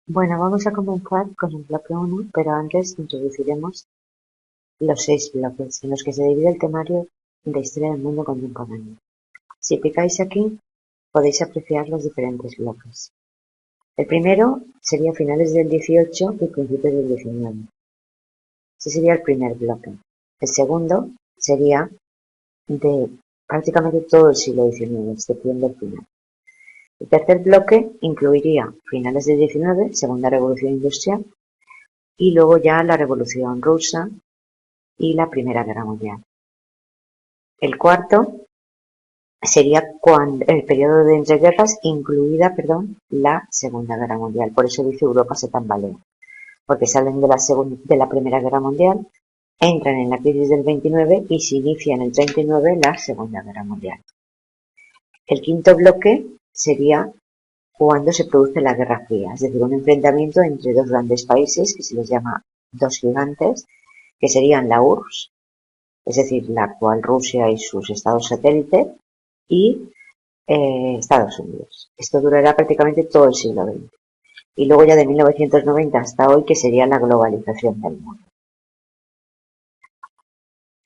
Bueno, vamos a comenzar con el bloque 1, pero antes introduciremos los 6 bloques en los que se divide el temario de Historia del Mundo Contemporáneo. Si picáis aquí, podéis apreciar los diferentes bloques. El primero sería finales del 18 y principios del 19. Ese sería el primer bloque. El segundo sería de prácticamente todo el siglo XIX, excepción del final. El tercer bloque incluiría finales del 19, Segunda Revolución Industrial, y luego ya la Revolución Rusa y la Primera Guerra Mundial. El cuarto sería el periodo de entreguerras, incluida, la Segunda Guerra Mundial. Por eso dice Europa se tambalea, porque salen de la Primera Guerra Mundial, entran en la crisis del 29 y se inicia en el 39 la Segunda Guerra Mundial. El quinto bloque sería cuando se produce la Guerra Fría, es decir, un enfrentamiento entre dos grandes países que se les llama dos gigantes, que serían la URSS, es decir, la actual Rusia y sus estados satélites, y Estados Unidos. Esto durará prácticamente todo el siglo XX. Y luego ya de 1990 hasta hoy, que sería la globalización del mundo.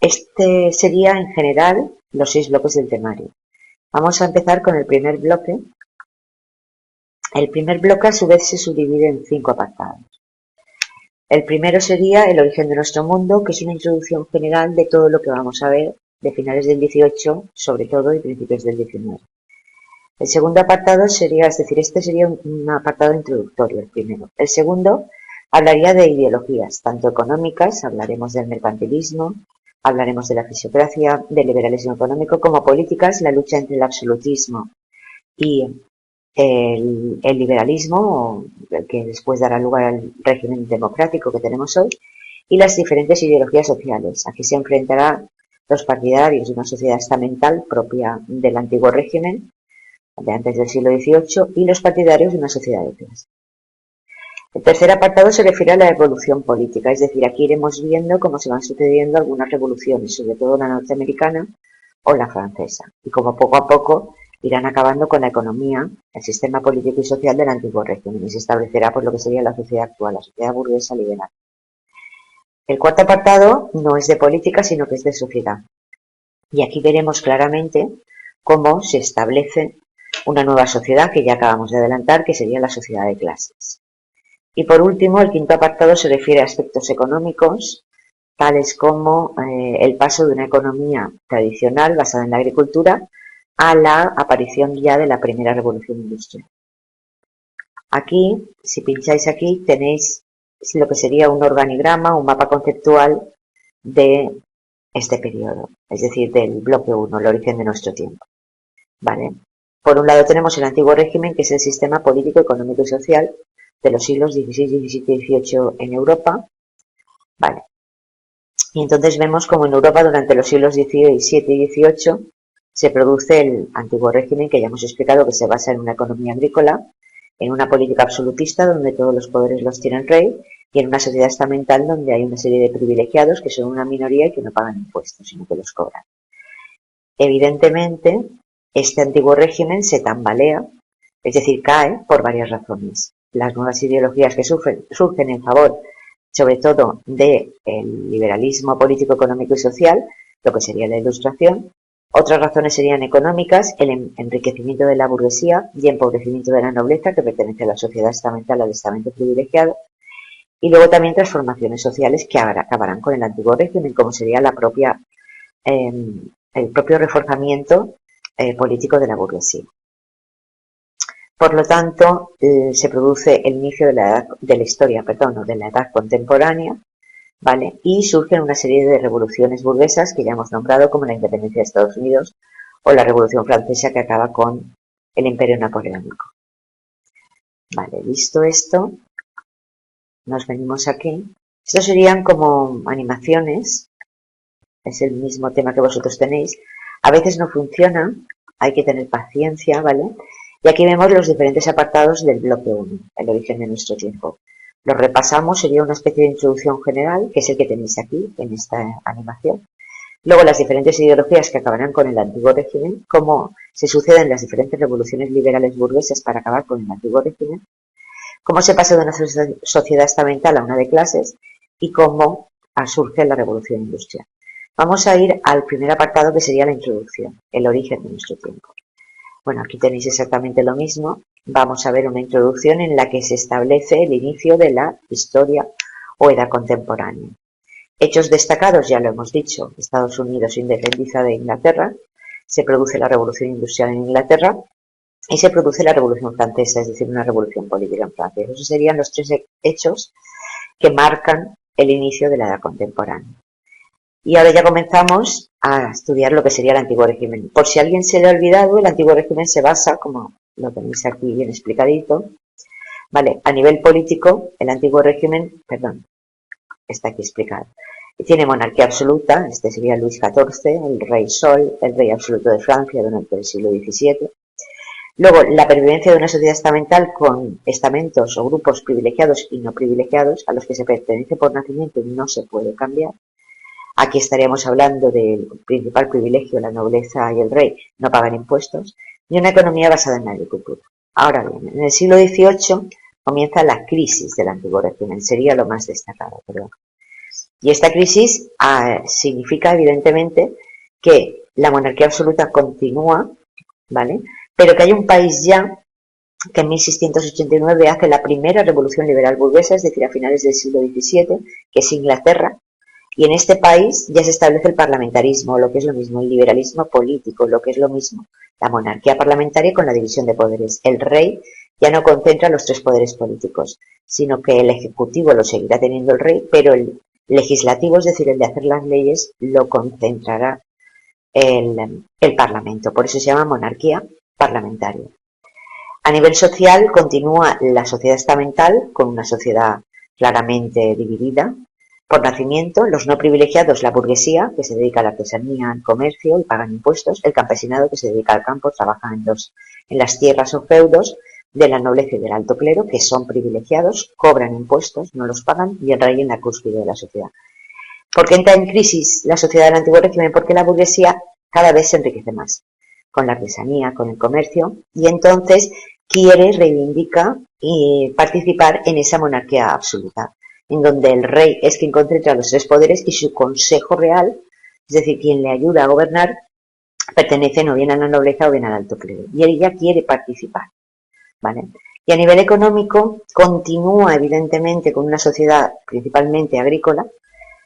Este sería en general los 6 bloques del temario. Vamos a empezar con el primer bloque. El primer bloque a su vez se subdivide en 5 apartados. El primero sería el origen de nuestro mundo, que es una introducción general de todo lo que vamos a ver de finales del 18, sobre todo, y principios del 19. El segundo apartado sería, es decir, este sería un apartado introductorio, el primero. El segundo hablaría de ideologías, tanto económicas, hablaremos del mercantilismo, hablaremos de la fisiocracia, del liberalismo económico, como políticas, la lucha entre el absolutismo y el liberalismo, que después dará lugar al régimen democrático que tenemos hoy, y las diferentes ideologías sociales. Aquí se enfrentarán los partidarios de una sociedad estamental propia del antiguo régimen, de antes del siglo XVIII, y los partidarios de una sociedad de clase. El tercer apartado se refiere a la evolución política, es decir, aquí iremos viendo cómo se van sucediendo algunas revoluciones, sobre todo la norteamericana o la francesa, y cómo poco a poco irán acabando con la economía, el sistema político y social del antiguo régimen, y se establecerá por lo que sería la sociedad actual, la sociedad burguesa liberal. El cuarto apartado no es de política, sino que es de sociedad, y aquí veremos claramente cómo se establece una nueva sociedad que ya acabamos de adelantar, que sería la sociedad de clases. Y por último, el quinto apartado se refiere a aspectos económicos, tales como el paso de una economía tradicional basada en la agricultura a la aparición ya de la primera revolución industrial. Aquí, si pincháis aquí, tenéis lo que sería un organigrama, un mapa conceptual de este periodo, es decir, del bloque 1, el origen de nuestro tiempo. ¿Vale? Por un lado tenemos el antiguo régimen, que es el sistema político, económico y social de los siglos XVI, XVII y XVIII en Europa. Vale. Y entonces vemos como en Europa durante los siglos XVII y XVIII se produce el antiguo régimen, que ya hemos explicado que se basa en una economía agrícola, en una política absolutista donde todos los poderes los tiene el rey, y en una sociedad estamental donde hay una serie de privilegiados que son una minoría y que no pagan impuestos, sino que los cobran. Evidentemente, este antiguo régimen se tambalea, es decir, cae por varias razones. Las nuevas ideologías que surgen en favor, sobre todo, del liberalismo político, económico y social, lo que sería la Ilustración. Otras razones serían económicas, el enriquecimiento de la burguesía y empobrecimiento de la nobleza, que pertenece a la sociedad estamental, al estamento privilegiado. Y luego también transformaciones sociales que acabarán con el antiguo régimen, como sería el propio reforzamiento político de la burguesía. Por lo tanto, se produce el inicio de la edad contemporánea, ¿vale? Y surgen una serie de revoluciones burguesas que ya hemos nombrado, como la independencia de Estados Unidos o la Revolución Francesa, que acaba con el Imperio Napoleónico. Vale, visto esto, nos venimos aquí. Estos serían como animaciones, es el mismo tema que vosotros tenéis. A veces no funciona, hay que tener paciencia, ¿vale? Y aquí vemos los diferentes apartados del bloque 1, el origen de nuestro tiempo. Los repasamos, sería una especie de introducción general, que es el que tenéis aquí, en esta animación. Luego las diferentes ideologías que acabarán con el antiguo régimen, cómo se suceden las diferentes revoluciones liberales burguesas para acabar con el antiguo régimen, cómo se pasa de una sociedad estamental a una de clases y cómo surge la revolución industrial. Vamos a ir al primer apartado, que sería la introducción, el origen de nuestro tiempo. Bueno, aquí tenéis exactamente lo mismo. Vamos a ver una introducción en la que se establece el inicio de la historia o edad contemporánea. Hechos destacados, ya lo hemos dicho: Estados Unidos se independiza de Inglaterra, se produce la revolución industrial en Inglaterra y se produce la revolución francesa, es decir, una revolución política en Francia. Esos serían los tres hechos que marcan el inicio de la edad contemporánea. Y ahora ya comenzamos a estudiar lo que sería el antiguo régimen. Por si a alguien se le ha olvidado, el antiguo régimen se basa, como lo tenéis aquí bien explicadito, ¿vale? A nivel político, el antiguo régimen, está aquí explicado. Tiene monarquía absoluta, este sería Luis XIV, el rey Sol, el rey absoluto de Francia durante el siglo XVII. Luego, la pervivencia de una sociedad estamental con estamentos o grupos privilegiados y no privilegiados, a los que se pertenece por nacimiento y no se puede cambiar. Aquí estaríamos hablando del principal privilegio: la nobleza y el rey no pagan impuestos, y una economía basada en la agricultura. Ahora bien, en el siglo XVIII comienza la crisis del antiguo régimen, sería lo más destacado, perdón. Y esta crisis significa, evidentemente, que la monarquía absoluta continúa, ¿vale? Pero que hay un país ya que en 1689 hace la primera revolución liberal burguesa, es decir, a finales del siglo XVII, que es Inglaterra, y en este país ya se establece el parlamentarismo, lo que es lo mismo, el liberalismo político, lo que es lo mismo, la monarquía parlamentaria con la división de poderes. El rey ya no concentra los tres poderes políticos, sino que el ejecutivo lo seguirá teniendo el rey, pero el legislativo, es decir, el de hacer las leyes, lo concentrará el Parlamento. Por eso se llama monarquía parlamentaria. A nivel social continúa la sociedad estamental, con una sociedad claramente dividida por nacimiento: los no privilegiados, la burguesía, que se dedica a la artesanía, al comercio y pagan impuestos; el campesinado, que se dedica al campo, trabaja en las tierras o feudos de la nobleza y del alto clero, que son privilegiados, cobran impuestos, no los pagan, y el rey en la cúspide de la sociedad. ¿Por qué entra en crisis la sociedad del antiguo régimen? Porque la burguesía cada vez se enriquece más con la artesanía, con el comercio, y entonces reivindica y participar en esa monarquía absoluta, en donde el rey es quien concentra los tres poderes y su consejo real, es decir, quien le ayuda a gobernar, pertenece o bien a la nobleza o bien al alto clero, y ella quiere participar, ¿vale? Y a nivel económico continúa, evidentemente, con una sociedad principalmente agrícola.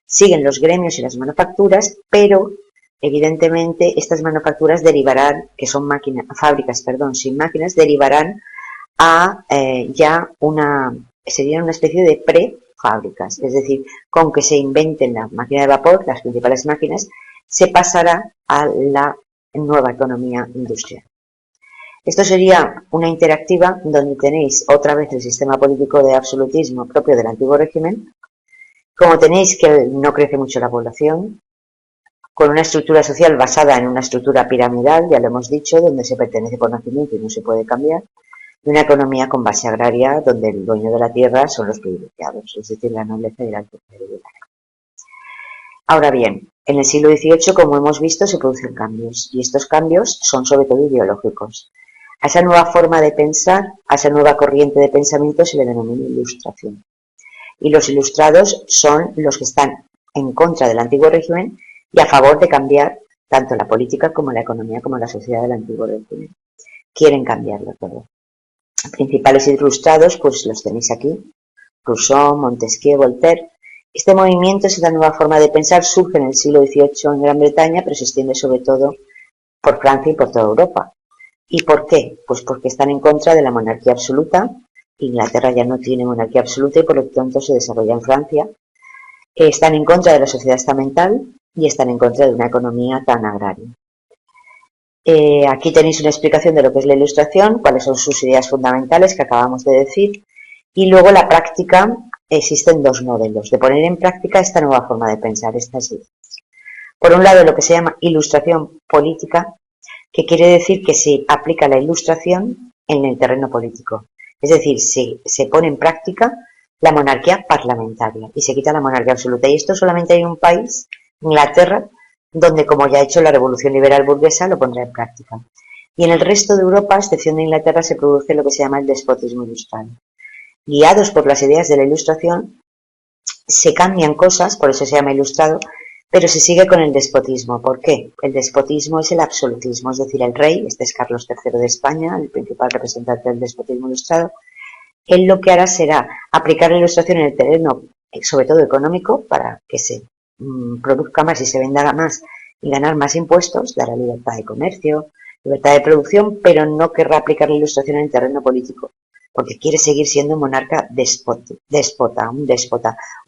Siguen los gremios y las manufacturas, pero evidentemente estas manufacturas derivarán, que son fábricas sin máquinas, derivarán a serían una especie de prefábricas, es decir, con que se inventen la máquina de vapor, las principales máquinas, se pasará a la nueva economía industrial. Esto sería una interactiva donde tenéis otra vez el sistema político de absolutismo propio del antiguo régimen. Como tenéis que no crece mucho la población, con una estructura social basada en una estructura piramidal, ya lo hemos dicho, donde se pertenece por nacimiento y no se puede cambiar, y una economía con base agraria, donde el dueño de la tierra son los privilegiados, es decir, la nobleza y el alto clero. Ahora bien, en el siglo XVIII, como hemos visto, se producen cambios, y estos cambios son sobre todo ideológicos. A esa nueva forma de pensar, a esa nueva corriente de pensamiento se le denomina ilustración. Y los ilustrados son los que están en contra del antiguo régimen y a favor de cambiar tanto la política como la economía como la sociedad del antiguo régimen. Quieren cambiarlo todo. Principales ilustrados, pues los tenéis aquí: Rousseau, Montesquieu, Voltaire. Este movimiento, esta nueva forma de pensar, surge en el siglo XVIII en Gran Bretaña, pero se extiende sobre todo por Francia y por toda Europa. ¿Y por qué? Pues porque están en contra de la monarquía absoluta. Inglaterra ya no tiene monarquía absoluta y por lo tanto se desarrolla en Francia. Están en contra de la sociedad estamental y están en contra de una economía tan agraria. Aquí tenéis una explicación de lo que es la ilustración, cuáles son sus ideas fundamentales que acabamos de decir, y luego la práctica. Existen dos modelos de poner en práctica esta nueva forma de pensar, estas ideas. Por un lado, lo que se llama ilustración política, que quiere decir que se aplica la ilustración en el terreno político. Es decir, se pone en práctica la monarquía parlamentaria y se quita la monarquía absoluta. Y esto solamente hay un país, Inglaterra, donde, como ya ha hecho la revolución liberal burguesa, lo pondrá en práctica. Y en el resto de Europa, a excepción de Inglaterra, se produce lo que se llama el despotismo ilustrado. guiados por las ideas de la Ilustración, se cambian cosas, por eso se llama ilustrado, pero se sigue con el despotismo. ¿Por qué? El despotismo es el absolutismo, es decir, el rey, este es Carlos III de España, el principal representante del despotismo ilustrado. Él lo que hará será aplicar la Ilustración en el terreno, sobre todo económico, para que se produzca más y se venda más y ganar más impuestos, dará libertad de comercio, libertad de producción, pero no querrá aplicar la Ilustración en el terreno político, porque quiere seguir siendo un monarca un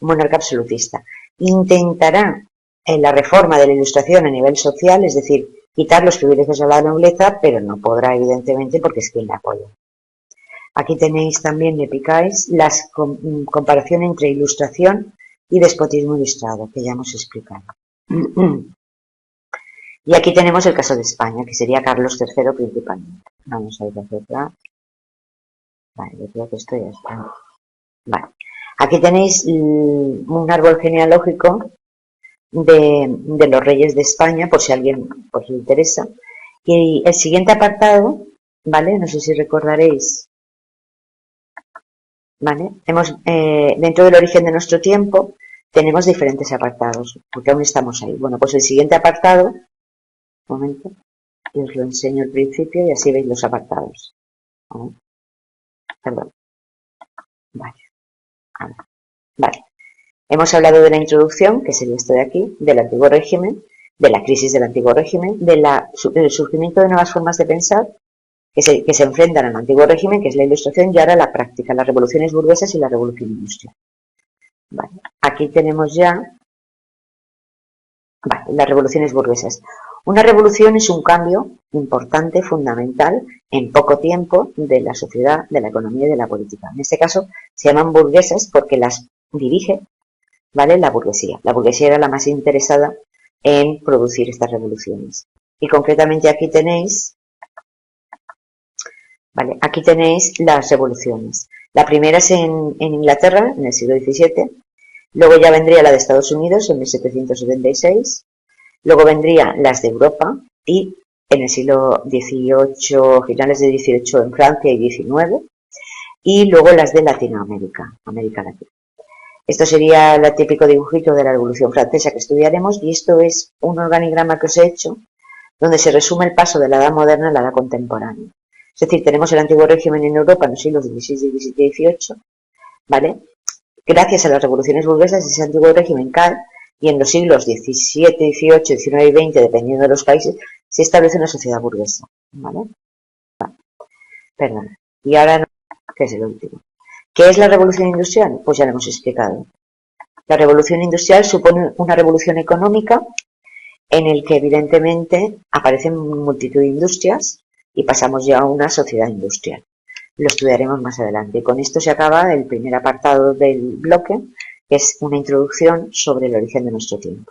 monarca absolutista. Intentará en la reforma de la Ilustración a nivel social, es decir, quitar los privilegios a la nobleza, pero no podrá, evidentemente, porque es quien la apoya. Aquí tenéis también, me picáis, la comparación entre Ilustración y despotismo ilustrado, que ya hemos explicado. Y aquí tenemos el caso de España, que sería Carlos III principalmente. Vamos a ir hacia atrás. Vale, yo creo que esto ya está. Vale. Aquí tenéis un árbol genealógico de los reyes de España, por si a alguien pues, le interesa. Y el siguiente apartado, ¿vale? No sé si recordaréis, ¿vale? Dentro del origen de nuestro tiempo, tenemos diferentes apartados, porque aún estamos ahí. Bueno, pues el siguiente apartado, un momento, y os lo enseño al principio y así veis los apartados. ¿Vale? Perdón. Vale. Hemos hablado de la introducción, que sería esto de aquí, del antiguo régimen, de la crisis del antiguo régimen, del surgimiento de nuevas formas de pensar que se enfrentan al antiguo régimen, que es la Ilustración, y ahora la práctica, las revoluciones burguesas y la revolución industrial. Vale. Aquí tenemos ya las revoluciones burguesas. Una revolución es un cambio importante, fundamental, en poco tiempo de la sociedad, de la economía y de la política. En este caso se llaman burguesas porque las dirige, ¿vale?, la burguesía. La burguesía era la más interesada en producir estas revoluciones. Y concretamente aquí tenéis, ¿vale?, aquí tenéis las revoluciones. La primera es en Inglaterra, en el siglo XVII. Luego ya vendría la de Estados Unidos en 1776. Luego vendrían las de Europa y en el siglo XVIII, finales de XVIII en Francia y XIX. Y luego las de Latinoamérica, América Latina. Esto sería el típico dibujito de la Revolución Francesa que estudiaremos, y esto es un organigrama que os he hecho donde se resume el paso de la Edad Moderna a la Edad Contemporánea. Es decir, tenemos el antiguo régimen en Europa en los siglos XVI, XVII y XVIII, ¿vale? Gracias a las revoluciones burguesas ese antiguo régimen cae y en los siglos XVII, XVIII, XIX y XX, dependiendo de los países, se establece una sociedad burguesa, ¿vale? Perdón. Y ahora, ¿qué es el último? ¿Qué es la revolución industrial? Pues ya lo hemos explicado. La revolución industrial supone una revolución económica en el que evidentemente aparecen multitud de industrias y pasamos ya a una sociedad industrial. Lo estudiaremos más adelante. Y con esto se acaba el primer apartado del bloque, que es una introducción sobre el origen de nuestro tiempo.